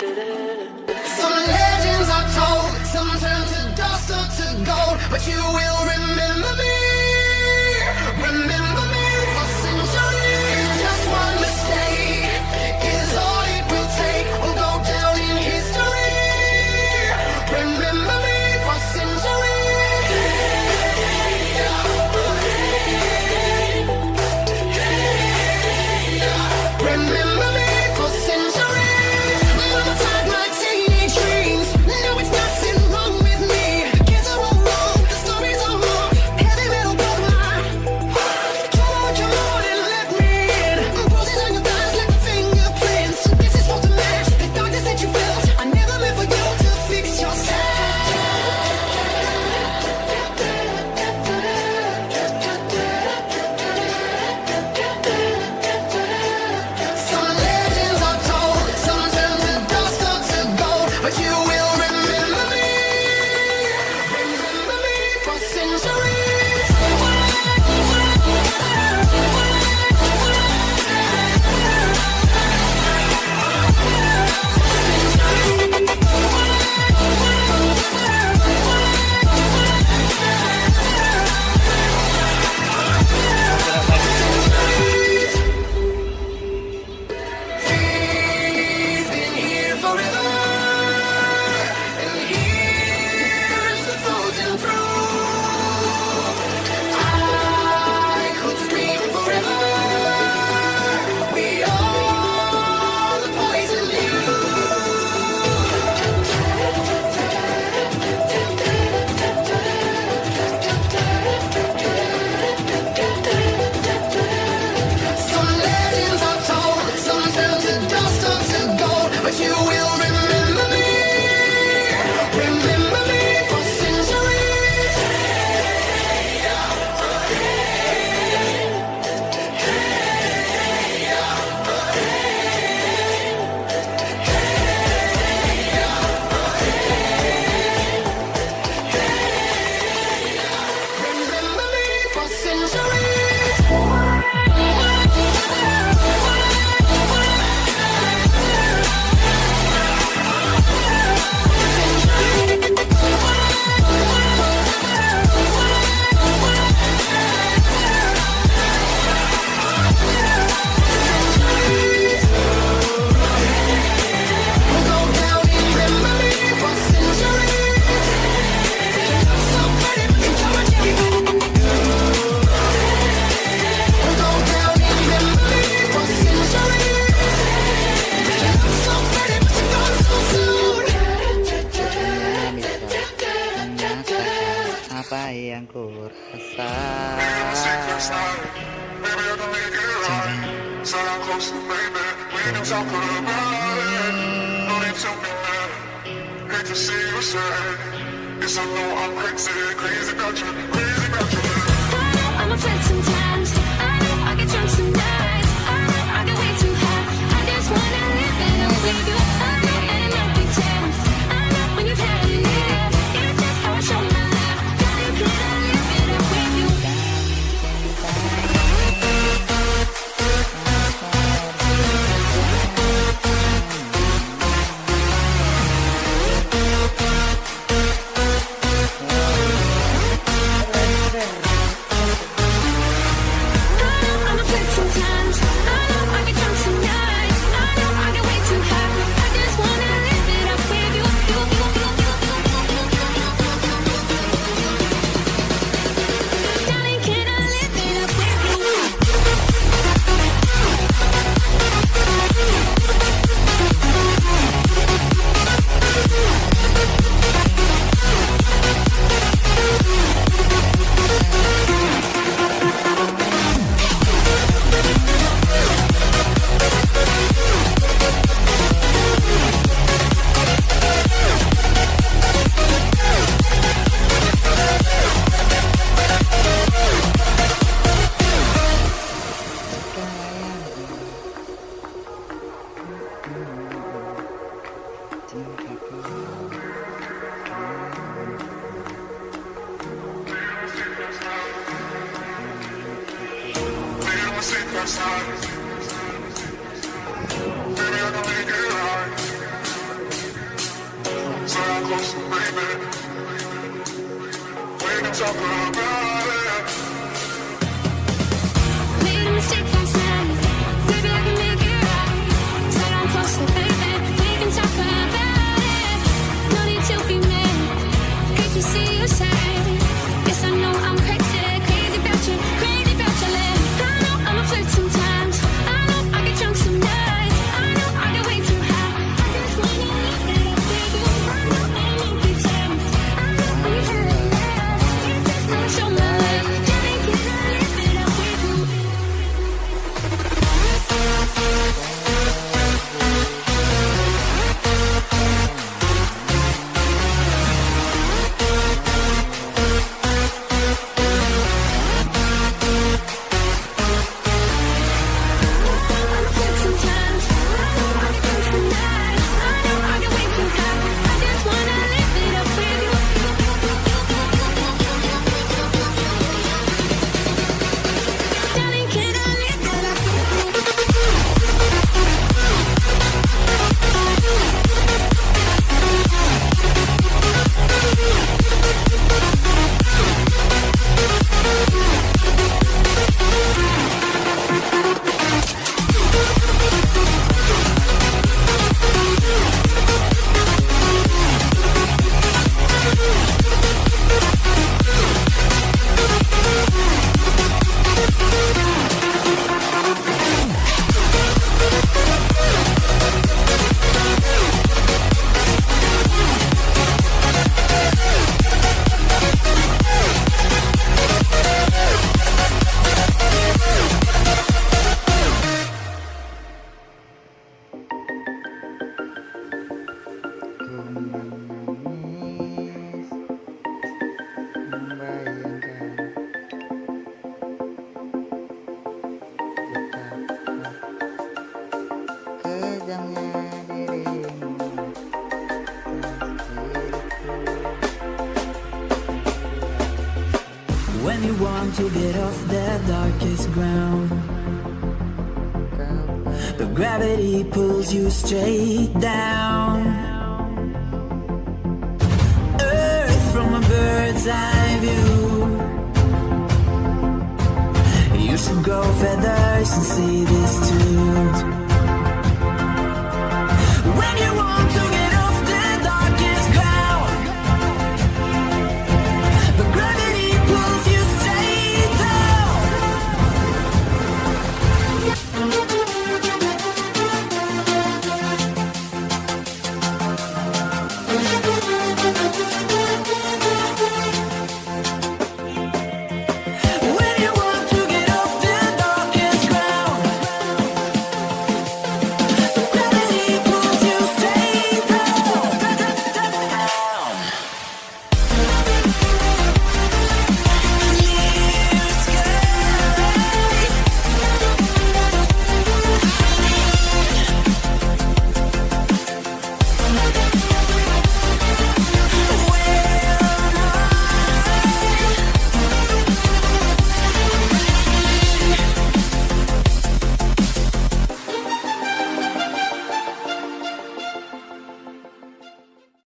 Some legends are told, some turn to dust or to gold, but you will remember me. Remember me for centuries. Just one mistake is all it will take. We'll go down in history. Remember me for centuries. Remember me for centuries. Mama tied my teenage dreams. No, it's nothing wrong with me. The kids are all wrong, the stories are wrong. Heavy metal broke my heart. Come on and let me in. Bruises on your thighs like the fingerprints. This is supposed to match the darkness that you felt. I never meant for you to fix yourself. Some legends are told, some turn to dust or to gold, but you will remember me. Remember me for centuries. We've been here forever, and here's the frozen through. I could scream forever. We are the poison you. Some legends are told, some turn to dust or to gold, but you will remember me. Remember me for centuries. Remember me for centuries. We'll go down in memory for centuries. So pretty, but you know what you We'll go down in memory for centuries. So pretty, but you're gone so soon. Apa yang ku rasa? I'm afraid sometimes. I know I get drunk some nights. I know I get way too high. I just wanna live it up with you. I know and not pretend. I know when you've had enough. It's just how I show my love. Gotta live it up with you. I'm afraid sometimes. I know I get drunk some nights. I know I get way too high. I just wanna live it up with you. Darling, can I live it up with you? Baby, I can make it right. Made a mistake last night. Maybe I can make it right. Sit down closer, baby. We can talk about it. No need to be mad. Hate to see you sad. Yes, I know I'm crazy, crazy about you, crazy about your lips. I know I'm a flirt sometimes. I know I get drunk some nights. I know I get way too high. I just wanna live it up with you. I know I'm a big time. I know when you had it last. You just don't show my love. Daddy, can I live it up with you? I'm a flirt sometimes. I know I get drunk some nights. I know I get way too high. I just wanna live it up with you. Darling, can I live it up with Ku menangis, membayangkan betapa kejamnya dirimu atas diriku. When you want to get off the darkest ground, but gravity pulls you straight down. Earth from a bird's eye view. You should grow feathers and see this too. When you want